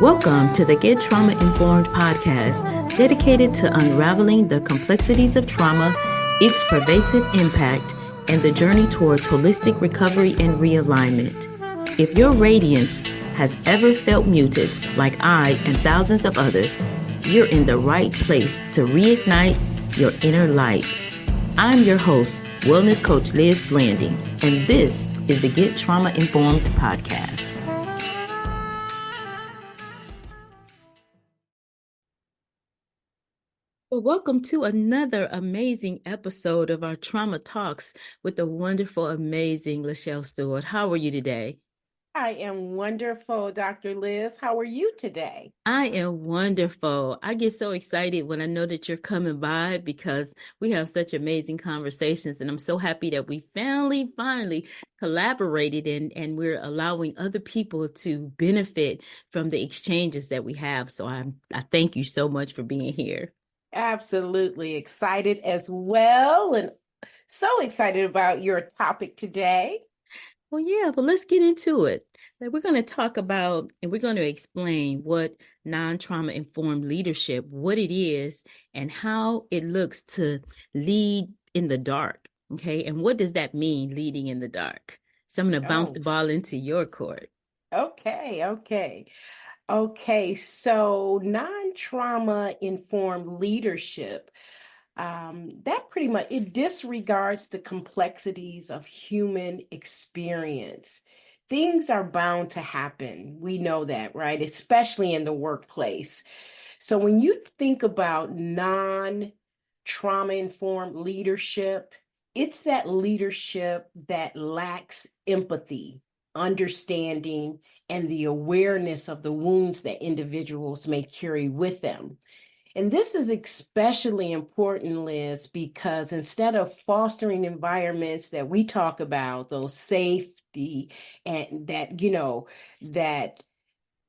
Welcome to the Get Trauma Informed podcast, dedicated to unraveling the complexities of trauma, its pervasive impact, and the journey towards holistic recovery and realignment. If your radiance has ever felt muted, like I and thousands of others, you're in the right place to reignite your inner light. I'm your host, Wellness Coach Liz Blanding, and this is the Get Trauma Informed podcast. Well, welcome to another amazing episode of our Trauma Talks with the wonderful, amazing LaSchell Steward. How are you today? I am wonderful, Dr. Liz. How are you today? I am wonderful. I get so excited when I know that you're coming by because we have such amazing conversations, and I'm so happy that we finally collaborated and we're allowing other people to benefit from the exchanges that we have. So I thank you so much for being here. Absolutely excited as well, and so excited about your topic today. Well, yeah, but let's get into it. We're going to talk about and we're going to explain what non-trauma informed leadership, what it is, and how it looks to lead in the dark. Okay. And what does that mean, leading in the dark? So I'm going to bounce the ball into your court. Okay. So non-trauma informed leadership, that pretty much, it disregards the complexities of human experience. Things are bound to happen. We know that, right? Especially in the workplace. So when you think about non-trauma informed leadership, it's that leadership that lacks empathy, understanding, and the awareness of the wounds that individuals may carry with them. And this is especially important, Liz, because instead of fostering environments that we talk about, those safety and that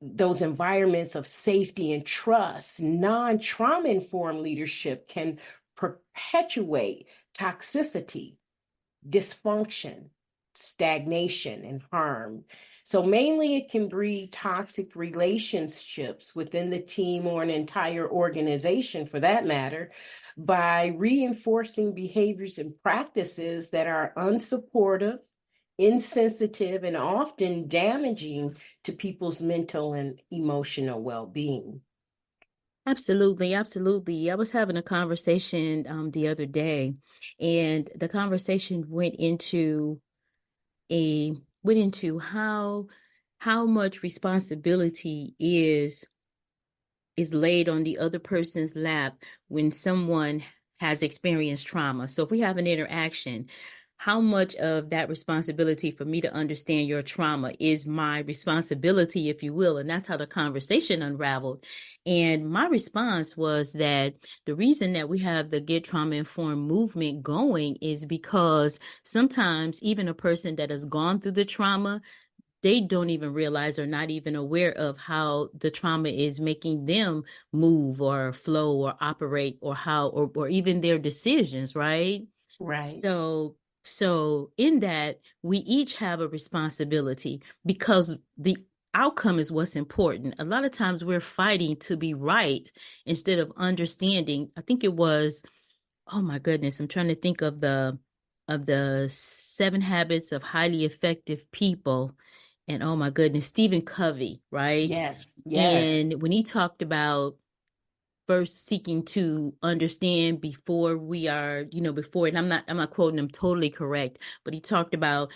those environments of safety and trust, non-trauma informed leadership can perpetuate toxicity, dysfunction, stagnation, and harm. So mainly it can breed toxic relationships within the team or an entire organization for that matter, by reinforcing behaviors and practices that are unsupportive, insensitive, and often damaging to people's mental and emotional well-being. Absolutely. I was having a conversation the other day, and the conversation went into how much responsibility is laid on the other person's lap when someone has experienced trauma. So if we have an interaction, how much of that responsibility for me to understand your trauma is my responsibility, if you will? And that's how the conversation unraveled. And my response was that the reason that we have the Get Trauma Informed movement going is because sometimes even a person that has gone through the trauma, they don't even realize or not even aware of how the trauma is making them move or flow or operate, or how or even their decisions, right? Right. So in that, we each have a responsibility because the outcome is what's important. A lot of times we're fighting to be right instead of understanding. I think it was, oh my goodness, I'm trying to think of the 7 habits of highly effective people. And oh my goodness, Stephen Covey, right? Yes. And when he talked about first seeking to understand before we are, before, and I'm not quoting him totally correct, but he talked about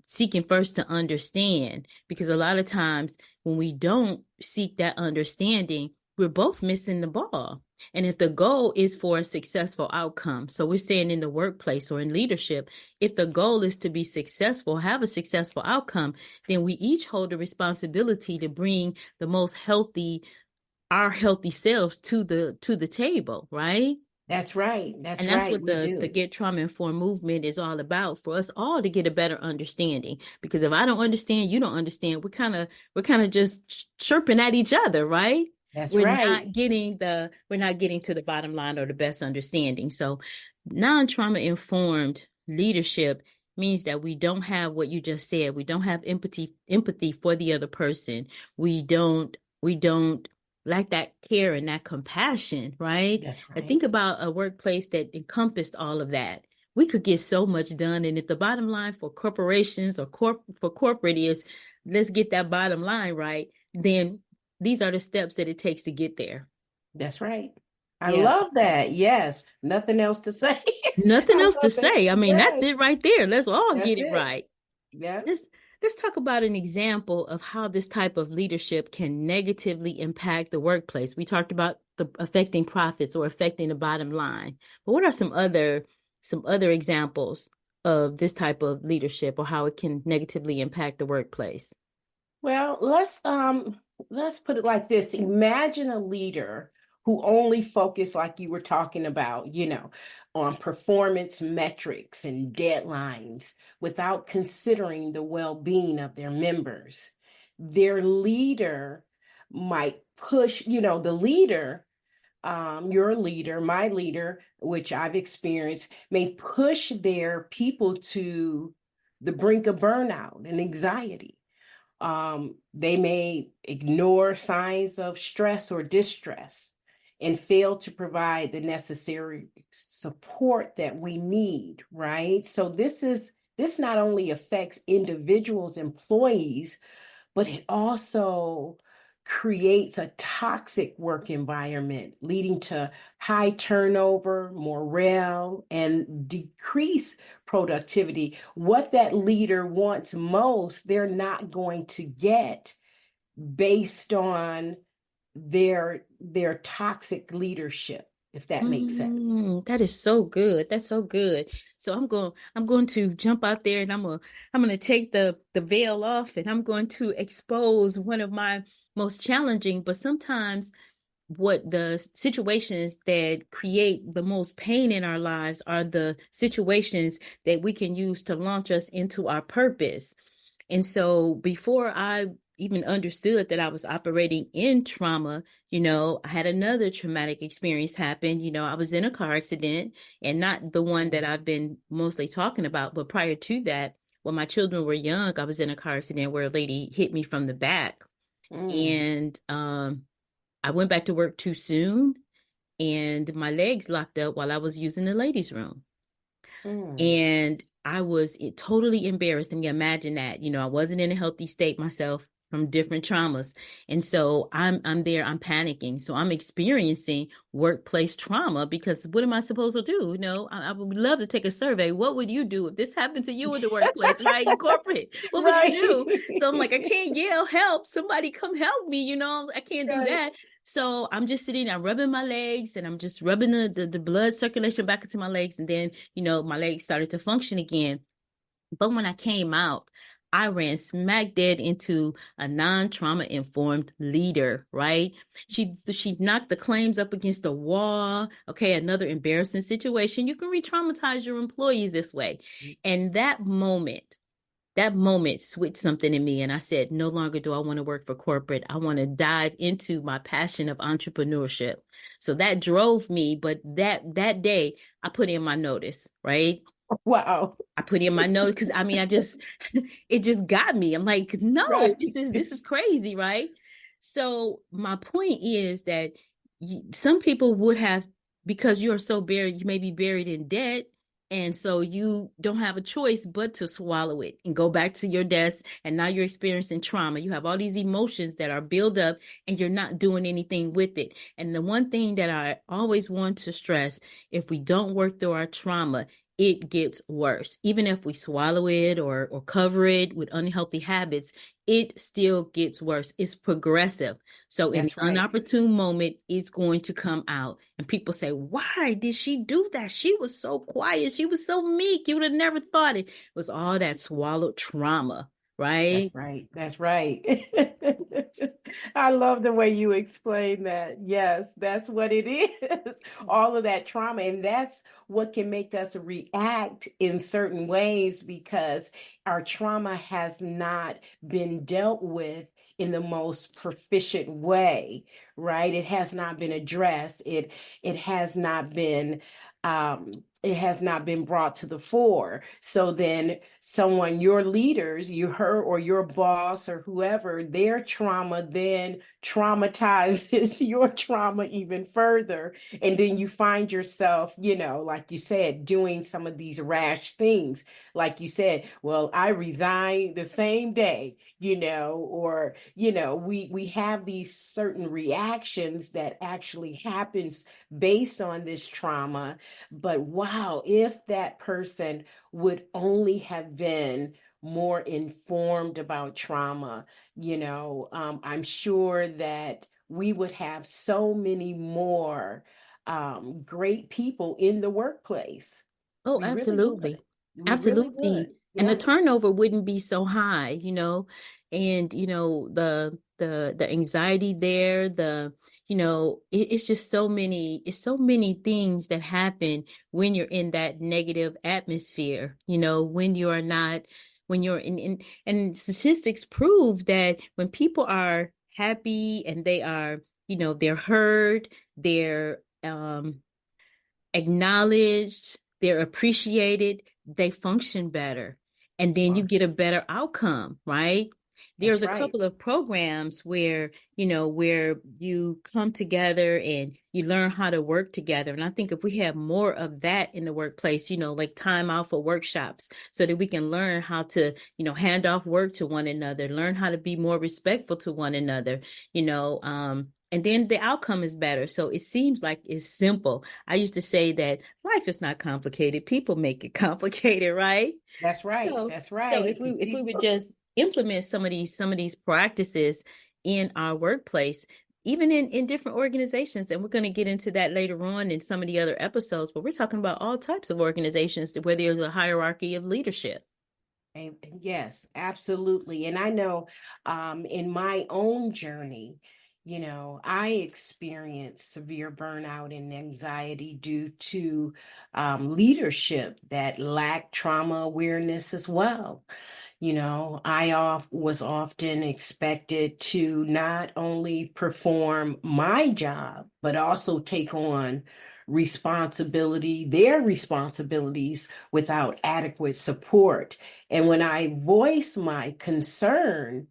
seeking first to understand, because a lot of times when we don't seek that understanding, we're both missing the ball. And if the goal is for a successful outcome, so we're saying in the workplace or in leadership, if the goal is to be successful, have a successful outcome, then we each hold a responsibility to bring the most our healthy selves to the table, right? That's right. And that's what the Get Trauma Informed movement is all about, for us all to get a better understanding. Because if I don't understand, you don't understand, we're kind of just chirping at each other, right? That's We're right. not getting to the bottom line or the best understanding. So non-trauma informed leadership means that we don't have what you just said. We don't have empathy for the other person. We don't We don't lack that care and that compassion, right? That's I think right. about a workplace that encompassed all of that. We could get so much done. And if the bottom line for corporations or for corporate is let's get that bottom line right, then these are the steps that it takes to get there. That's right. I Yeah. love that. Yes. Nothing else to say. Nothing I else to love that. say. I mean, that's Yes. it right there. Let's all get That's it it. right. Yeah. Let's let's talk about an example of how this type of leadership can negatively impact the workplace. We talked about the affecting profits or affecting the bottom line. But what are some other examples of this type of leadership or how it can negatively impact the workplace? Well, let's put it like this. Imagine a leader who only focus like you were talking about, on performance metrics and deadlines without considering the well-being of their members. Their leader might push, the leader, your leader, my leader, which I've experienced, may push their people to the brink of burnout and anxiety. They may ignore signs of stress or distress and fail to provide the necessary support that we need, right? So this not only affects individuals, employees, but it also creates a toxic work environment, leading to high turnover, morale, and decreased productivity. What that leader wants most, they're not going to get based on their toxic leadership, if that makes sense. That is so good. That's so good. So I'm going to jump out there and I'm going to take the veil off and I'm going to expose one of my most challenging, but sometimes what the situations that create the most pain in our lives are the situations that we can use to launch us into our purpose. And so before I even understood that I was operating in trauma, I had another traumatic experience happen. I was in a car accident and not the one that I've been mostly talking about, but prior to that, when my children were young, I was in a car accident where a lady hit me from the back. Mm, And I went back to work too soon and my legs locked up while I was using the ladies' room. mm. And I was totally embarrassed. And you imagine that, I wasn't in a healthy state myself from different traumas. And so I'm there, I'm panicking. So I'm experiencing workplace trauma because what am I supposed to do? I would love to take a survey. What would you do if this happened to you in the workplace, right? In corporate, what would you Right. do? So I'm like, I can't yell help. Somebody come help me, I can't do Right. that. So I'm just sitting, I'm rubbing my legs and I'm just rubbing the blood circulation back into my legs. And then, my legs started to function again. But when I came out, I ran smack dead into a non-trauma informed leader, right? She knocked the claims up against the wall. Okay, another embarrassing situation. You can re-traumatize your employees this way. And that moment switched something in me and I said, no longer do I want to work for corporate. I want to dive into my passion of entrepreneurship. So that drove me, but that day I put in my notice, right? Wow. I put in my notes because I mean, it just got me. I'm like, no, Right. this is crazy, right? So my point is that some people would have, because you are so buried, you may be buried in debt. And so you don't have a choice but to swallow it and go back to your desk. And now you're experiencing trauma. You have all these emotions that are built up and you're not doing anything with it. And the one thing that I always want to stress, if we don't work through our trauma, it gets worse. Even if we swallow it or cover it with unhealthy habits, it still gets worse. It's progressive. So in the That's right. unopportune moment, it's going to come out. And people say, why did she do that? She was so quiet. She was so meek. You would have never thought it was all that swallowed trauma, That's right? right. That's right. I love the way you explain that. Yes, that's what it is. All of that trauma. And that's what can make us react in certain ways because our trauma has not been dealt with in the most proficient way, right? It has not been addressed. It has not been it has not been brought to the fore. So then someone, your leaders, you her or your boss or whoever, their trauma then traumatizes your trauma even further. And then you find yourself, like you said, doing some of these rash things. Like you said, well, I resigned the same day, or, we have these certain reactions that actually happens based on this trauma. But wow, if that person would only have been more informed about trauma, I'm sure that we would have so many more great people in the workplace. Oh, We really would. absolutely. We really would. Absolutely. And the Yeah, turnover wouldn't be so high, and the anxiety there, it's just so many things that happen when you're in that negative atmosphere, when you're not, when you're and statistics prove that when people are happy and they are, they're heard, they're acknowledged, they're appreciated, they function better. And then you well, get a better outcome, right? There's that's a right. couple of programs where you come together and you learn how to work together. And I think if we have more of that in the workplace, like time out for workshops so that we can learn how to, hand off work to one another, learn how to be more respectful to one another, and then the outcome is better. So it seems like it's simple. I used to say that life is not complicated. People make it complicated, right? That's right. So, That's so right. if we would just implement some of these practices in our workplace, even in different organizations, and we're going to get into that later on in some of the other episodes, but we're talking about all types of organizations where there's a hierarchy of leadership. Yes, absolutely. And I know in my own journey, I experienced severe burnout and anxiety due to leadership that lacked trauma awareness as well. Was often expected to not only perform my job, but also take on their responsibilities without adequate support. And when I voiced my concern,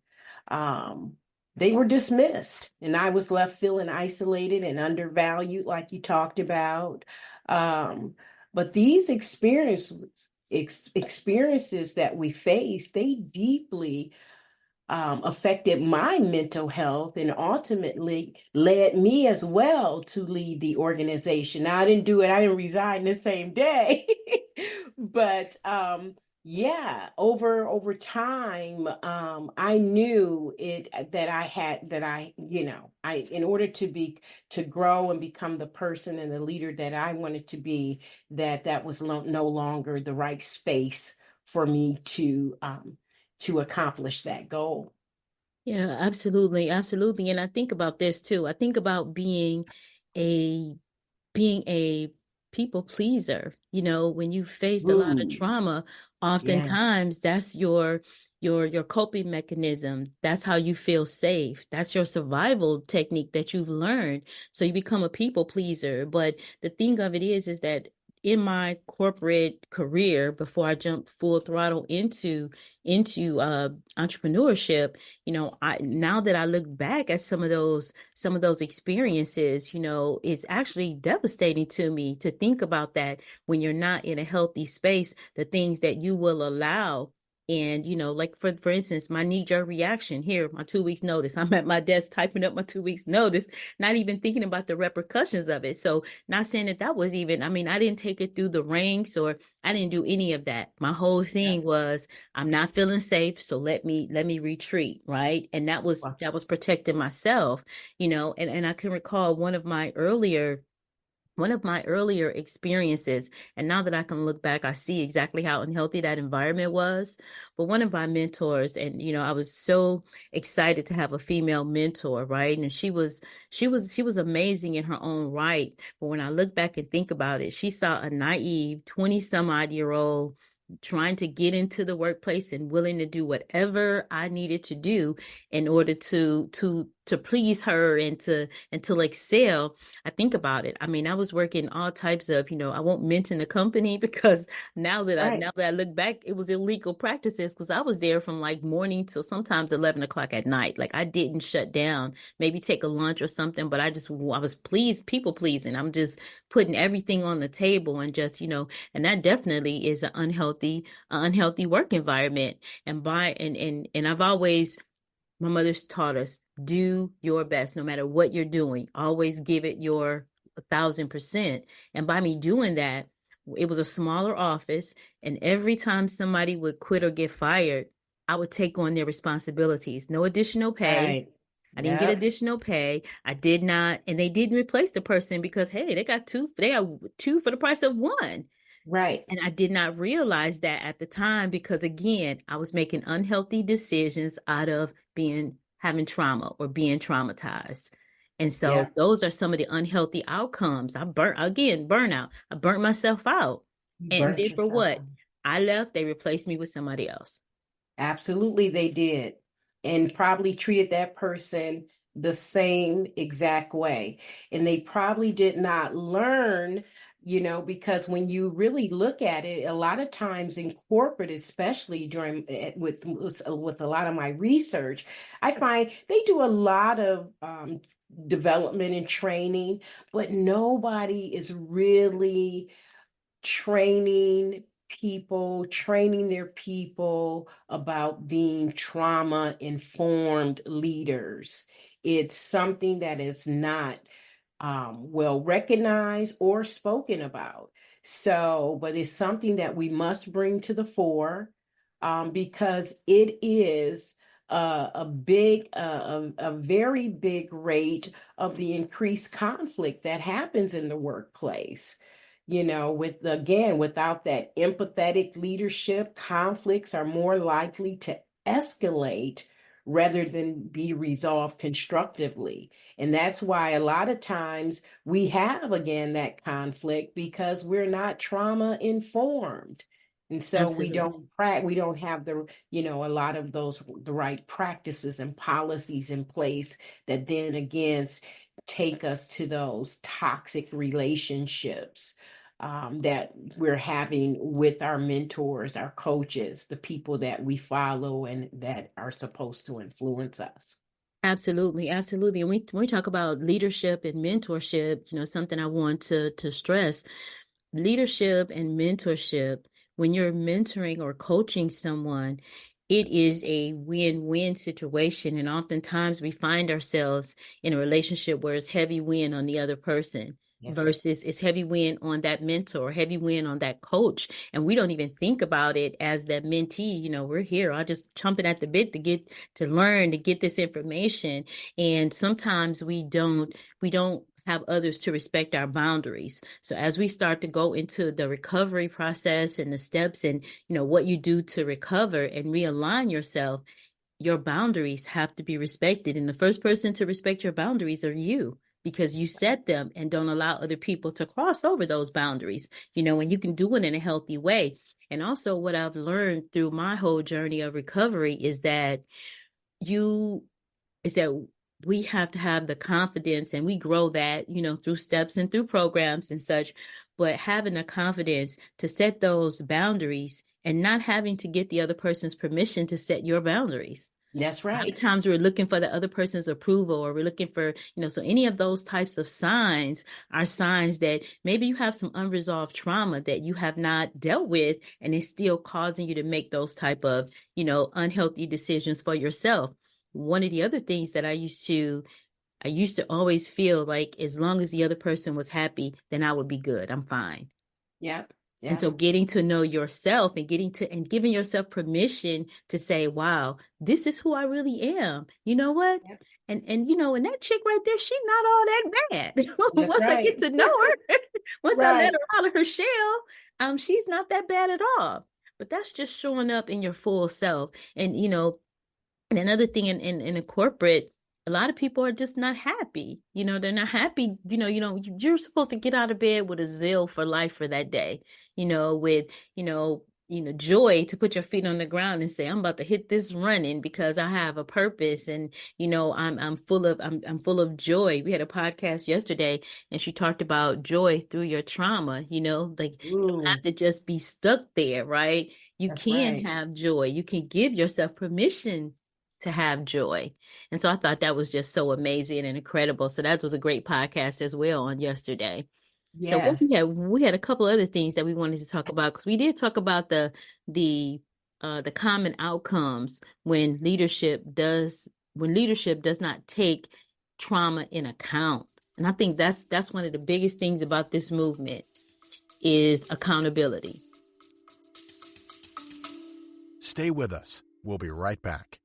um, they were dismissed, and I was left feeling isolated and undervalued, like you talked about. But these experiences that we face, they deeply affected my mental health and ultimately led me as well to lead the organization. Now, I didn't resign the same day, but yeah, over time, I knew it that I had that I in order to grow and become the person and the leader that I wanted to be, that was no longer the right space for me to accomplish that goal. Yeah, absolutely, absolutely. And I think about this too. I think about a being a people pleaser. When you faced a lot of Ooh, trauma, yeah, oftentimes that's your coping mechanism. That's how you feel safe. That's your survival technique that you've learned. So you become a people pleaser. But the thing of it is that in my corporate career, before I jumped full throttle into entrepreneurship, I now that I look back at some of those experiences, it's actually devastating to me to think about that when you're not in a healthy space, the things that you will allow. And, like for instance, my knee-jerk reaction here, my 2 weeks notice. I'm at my desk typing up my 2 weeks notice, not even thinking about the repercussions of it. So not saying that was even, I mean, I didn't take it through the ranks or I didn't do any of that. My whole yeah. thing was I'm not feeling safe, so let me retreat, right? And that was Well, that was protecting myself, and I can recall one of my earlier experiences, and now that I can look back, I see exactly how unhealthy that environment was. But one of my mentors, and I was so excited to have a female mentor, right? And she was amazing in her own right. But when I look back and think about it, she saw a naive 20 some odd year old trying to get into the workplace and willing to do whatever I needed to do in order to to please her and to excel. I think about it. I mean, I was working all types of, I won't mention the company because Right. now that I look back, it was illegal practices because I was there from like morning till sometimes 11 o'clock at night. Like I didn't shut down, maybe take a lunch or something, but I was people pleasing. I'm just putting everything on the table and just, and that definitely is an unhealthy work environment. And I've always, my mother's taught us, do your best no matter what you're doing. Always give it your 1,000%. And by me doing that, it was a smaller office. And every time somebody would quit or get fired, I would take on their responsibilities. No additional pay. Right. I didn't get Yep. additional pay. I did not, and they didn't replace the person because hey, they got two for the price of one. Right. And I did not realize that at the time because again, I was making unhealthy decisions out of having trauma or being traumatized. And so Yep. those are some of the unhealthy outcomes. Burnout. I burnt myself out. You And burnt then for yourself what? out. I left, they replaced me with somebody else. Absolutely, they did. And probably treated that person the same exact way. And they probably did not learn, because when you really look at it, a lot of times in corporate, especially during with a lot of my research, I find they do a lot of development and training, but nobody is really training their people about being trauma informed leaders. It's something that is not well recognized or spoken about. So, but it's something that we must bring to the fore because it is a very big rate of the increased conflict that happens in the workplace. Without that empathetic leadership, conflicts are more likely to escalate rather than be resolved constructively. And that's why a lot of times we have, again, that conflict because we're not trauma informed. And so Absolutely. we don't have a lot of the right practices and policies in place that then again take us to those toxic relationships that we're having with our mentors, our coaches, the people that we follow and that are supposed to influence us. Absolutely, absolutely. And when we talk about leadership and mentorship, something I want to stress, leadership and mentorship, when you're mentoring or coaching someone, it is a win-win situation. And oftentimes we find ourselves in a relationship where it's heavy win on the other person Yes. versus it's heavy win on that mentor, heavy win on that coach. And we don't even think about it as that mentee. We're here. I just chomping at the bit to learn, to get this information. And sometimes we don't have others to respect our boundaries. So as we start to go into the recovery process and the steps and what you do to recover and realign yourself, your boundaries have to be respected. And the first person to respect your boundaries are you because you set them and don't allow other people to cross over those boundaries, and you can do it in a healthy way. And also what I've learned through my whole journey of recovery you is that we have to have the confidence and we grow that, through steps and through programs and such, but having the confidence to set those boundaries and not having to get the other person's permission to set your boundaries. That's Many right. times we're looking for the other person's approval or we're looking for, so any of those types of signs are signs that maybe you have some unresolved trauma that you have not dealt with and it's still causing you to make those type of, unhealthy decisions for yourself. One of the other things that I used to always feel like as long as the other person was happy, then I would be good. I'm fine. Yep. And Yep. so getting to know yourself and giving yourself permission to say, wow, this is who I really am. You know what? Yep. And that chick right there, she's not all that bad. That's Once I get right. to know her, once I let Right. her out of her shell, she's not that bad at all. But that's just showing up in your full self. And another thing in a corporate, a lot of people are just not happy. They're not happy. You're supposed to get out of bed with a zeal for life for that day, with, joy to put your feet on the ground and say, I'm about to hit this running because I have a purpose. And, I'm full of joy. We had a podcast yesterday and she talked about joy through your trauma, like you don't have Mm, to just be stuck there, right? You that's can right. have joy. You can give yourself permission to have joy. And so I thought that was just so amazing and incredible. So that was a great podcast as well on yesterday. So what Yes. we had a couple other things that we wanted to talk about because we did talk about the the common outcomes when leadership does not take trauma in account. And I think that's one of the biggest things about this movement is accountability. Stay with us. We'll be right back.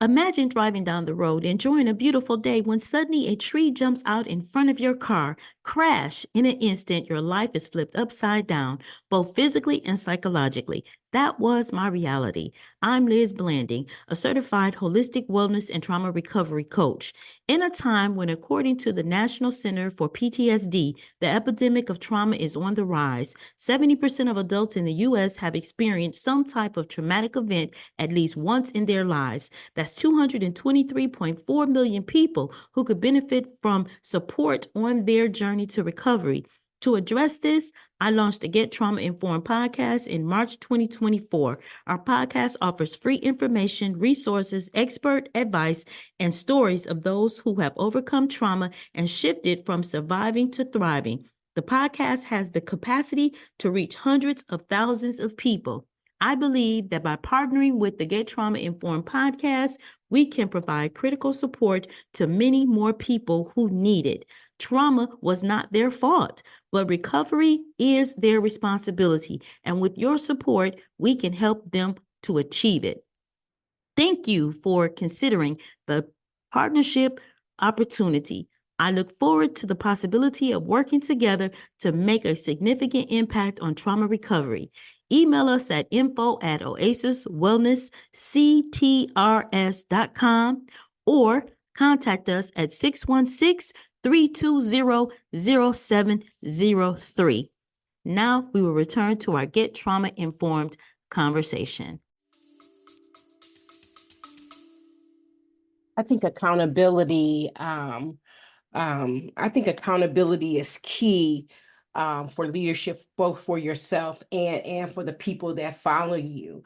Imagine driving down the road, enjoying a beautiful day when suddenly a tree jumps out in front of your car. Crash! In an instant, your life is flipped upside down, both physically and psychologically. That was my reality. I'm Liz Blanding, a certified holistic wellness and trauma recovery coach. In a time when, according to the National Center for PTSD, the epidemic of trauma is on the rise, 70% of adults in the U.S. have experienced some type of traumatic event at least once in their lives. That's 223.4 million people who could benefit from support on their journey to recovery. To address this, I launched the Get Trauma Informed podcast in March 2024. Our podcast offers free information, resources, expert advice, and stories of those who have overcome trauma and shifted from surviving to thriving. The podcast has the capacity to reach hundreds of thousands of people. I believe that by partnering with the Get Trauma Informed podcast, we can provide critical support to many more people who need it. Trauma was not their fault, but recovery is their responsibility. And with your support, we can help them to achieve it. Thank you for considering the partnership opportunity. I look forward to the possibility of working together to make a significant impact on trauma recovery. Email us at info@oasiswellnessctrs.com or contact us at 616-320-0703. Now we will return to our Get Trauma Informed conversation. I think accountability, I think accountability is key for leadership, both for yourself and for the people that follow you.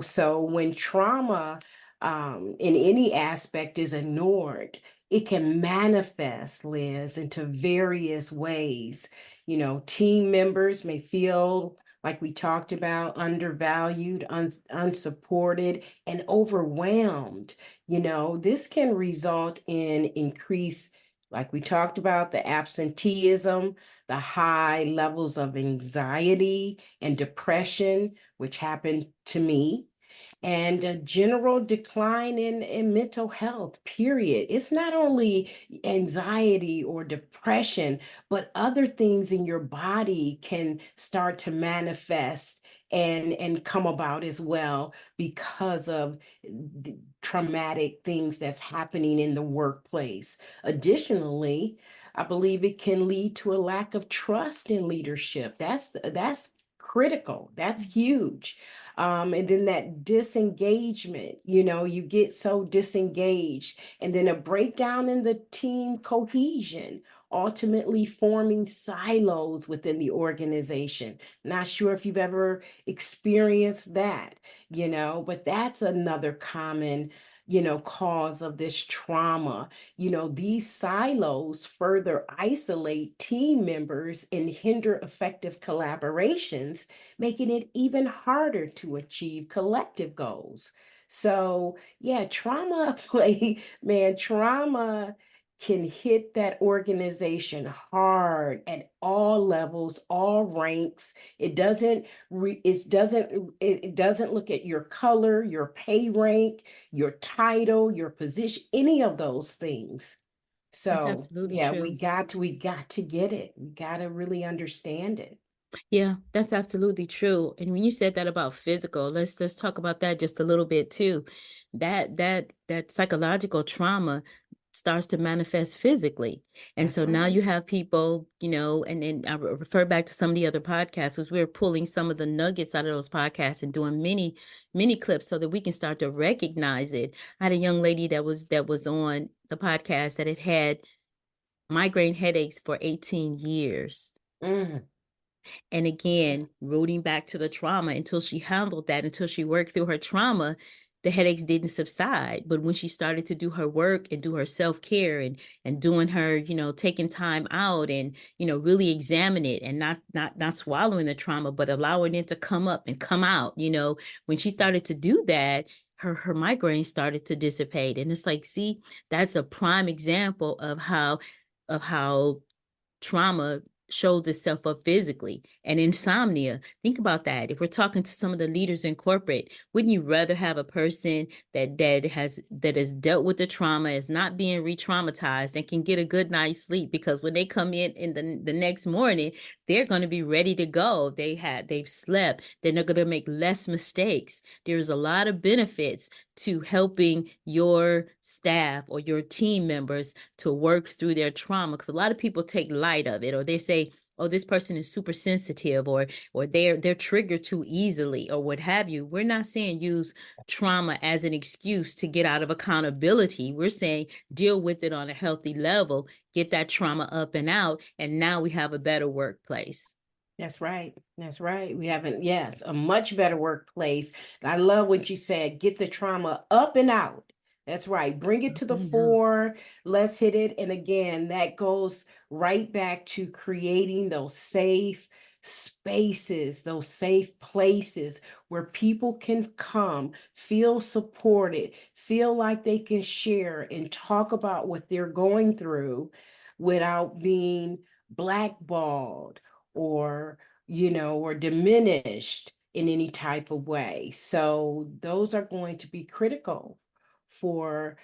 So when trauma in any aspect is ignored, it can manifest, Liz, into various ways. Team members may feel like we talked about, undervalued, unsupported, and overwhelmed. This can result in increased, like we talked about, the absenteeism, the high levels of anxiety and depression, which happened to me, and a general decline in mental health, period. It's not only anxiety or depression, but other things in your body can start to manifest and come about as well because of the traumatic things that's happening in the workplace. Additionally, I believe it can lead to a lack of trust in leadership. That's critical. That's huge. And then that disengagement, you get so disengaged, and then a breakdown in the team cohesion, ultimately forming silos within the organization. Not sure if you've ever experienced that, but that's another common cause of this trauma. These silos further isolate team members and hinder effective collaborations, making it even harder to achieve collective goals. So, yeah, trauma can hit that organization hard at all levels, all ranks. It doesn't look at your color, your pay rank, your title, your position, any of those things. That's So, absolutely yeah, we true. got to get it. We got to really understand it. Yeah, that's absolutely true. And when you said that about physical, let's talk about that just a little bit too. That psychological trauma starts to manifest physically. And That's so now right. you have people, and then I refer back to some of the other podcasts, because we're pulling some of the nuggets out of those podcasts and doing mini clips so that we can start to recognize it. I had a young lady that was on the podcast that had migraine headaches for 18 years. Mm. And again, rooting back to the trauma, until she handled that, until she worked through her trauma, the headaches didn't subside. But when she started to do her work and do her self-care and doing her, taking time out and, really examine it, and not swallowing the trauma, but allowing it to come up and come out, when she started to do that, her migraine started to dissipate. And it's like, see, that's a prime example of how trauma shows itself up physically. And insomnia, think about that. If we're talking to some of the leaders in corporate, wouldn't you rather have a person that has dealt with the trauma, is not being re-traumatized, and can get a good night's sleep? Because when they come in the next morning, they're going to be ready to go. They've slept. They're not going to make less mistakes. There's a lot of benefits to helping your staff or your team members to work through their trauma, because a lot of people take light of it, or they say, oh, this person is super sensitive, or they're triggered too easily, or what have you. We're not saying use trauma as an excuse to get out of accountability. We're saying deal with it on a healthy level, get that trauma up and out, and now we have a better workplace. That's right. That's right. We haven't, yes, a much better workplace. I love what you said. Get the trauma up and out. That's right. Bring it to the fore. Let's hit it. And again, that goes right back to creating those safe spaces, those safe places where people can come, feel supported, feel like they can share and talk about what they're going through without being blackballed or or diminished in any type of way. So those are going to be critical for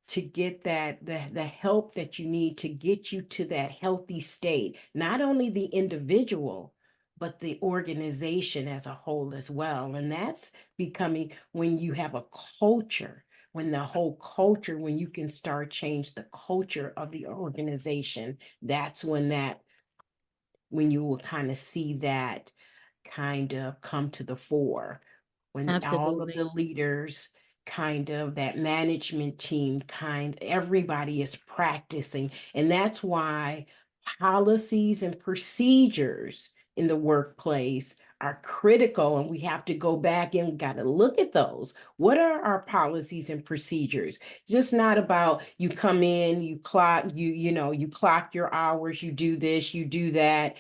to get the help that you need to get you to that healthy state, not only the individual but the organization as a whole as well. And that's becoming when you have a culture, when the whole culture, when you can start change the culture of the organization, that's when you will kind of see that kind of come to the fore, when all of Absolutely. the leaders, kind of that management team, everybody is practicing. And that's why policies and procedures in the workplace are critical, and we have to go back and got to look at those. What are our policies and procedures? Just not about you come in, you clock, you clock your hours, you do this, you do that.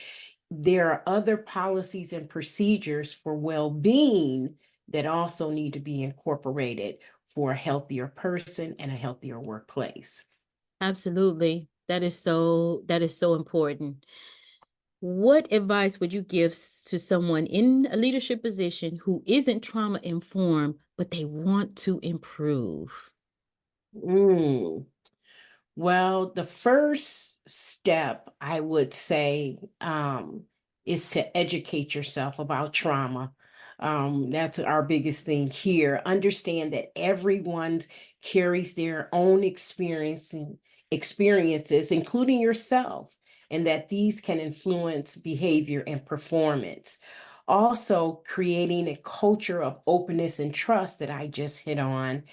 There are other policies and procedures for well-being that also need to be incorporated for a healthier person and a healthier workplace. Absolutely. That is so important. What advice would you give to someone in a leadership position who isn't trauma informed, but they want to improve? Mm. Well, the first step I would say is to educate yourself about trauma. That's our biggest thing here. Understand that everyone carries their own experiences, including yourself, and that these can influence behavior and performance. Also, creating a culture of openness and trust that I just hit on.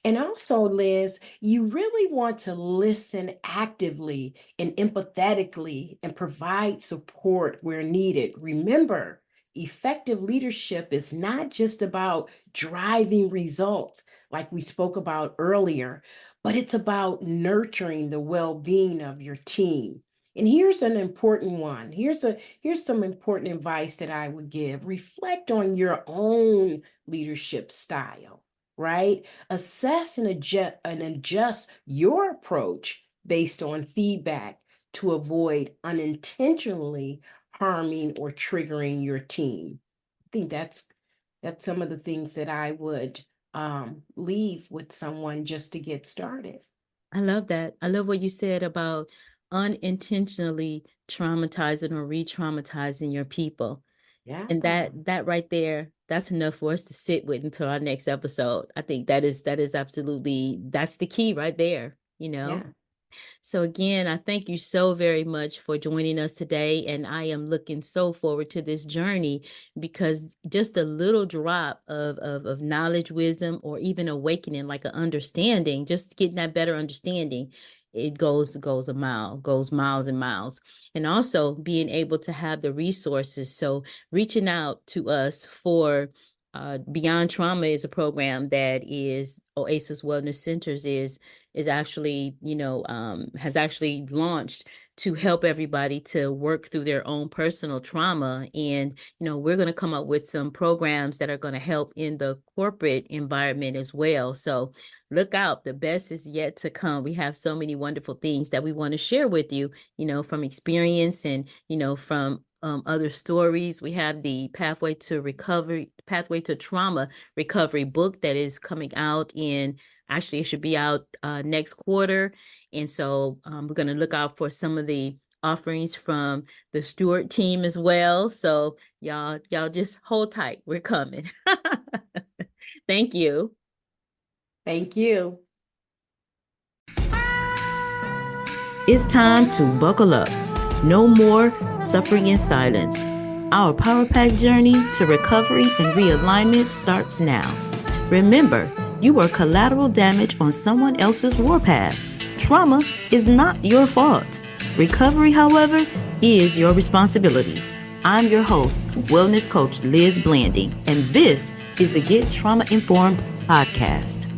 And also, Liz, you really want to listen actively and empathetically and provide support where needed. Remember, effective leadership is not just about driving results, like we spoke about earlier, but it's about nurturing the well-being of your team. And here's an important one. Here's some important advice that I would give. Reflect on your own leadership style, right? Assess and adjust your approach based on feedback to avoid unintentionally harming or triggering your team. I think that's some of the things that I would leave with someone just to get started. I love that. I love what you said about unintentionally traumatizing or re-traumatizing your people. Yeah. And that right there, that's enough for us to sit with until our next episode. I think that is absolutely, that's the key right there. you know? Yeah. So again, I thank you so very much for joining us today. And I am looking so forward to this journey, because just a little drop of knowledge, wisdom, or even awakening, like an understanding, just getting that better understanding, it goes miles and miles. And also being able to have the resources. So reaching out to us for Beyond Trauma is a program that is Oasis Wellness Centers is actually, has actually launched to help everybody to work through their own personal trauma. And, we're going to come up with some programs that are going to help in the corporate environment as well. So look out, the best is yet to come. We have so many wonderful things that we want to share with you, from experience and, from other stories. We have the Pathway to Trauma Recovery book that is coming out actually, it should be out next quarter. And so we're going to look out for some of the offerings from the Steward team as well. So y'all just hold tight. We're coming. Thank you. Thank you. It's time to buckle up. No more suffering in silence. Our Power Pack journey to recovery and realignment starts now. Remember, you are collateral damage on someone else's warpath. Trauma is not your fault. Recovery, however, is your responsibility. I'm your host, Wellness Coach Liz Blanding, and this is the Get Trauma Informed podcast.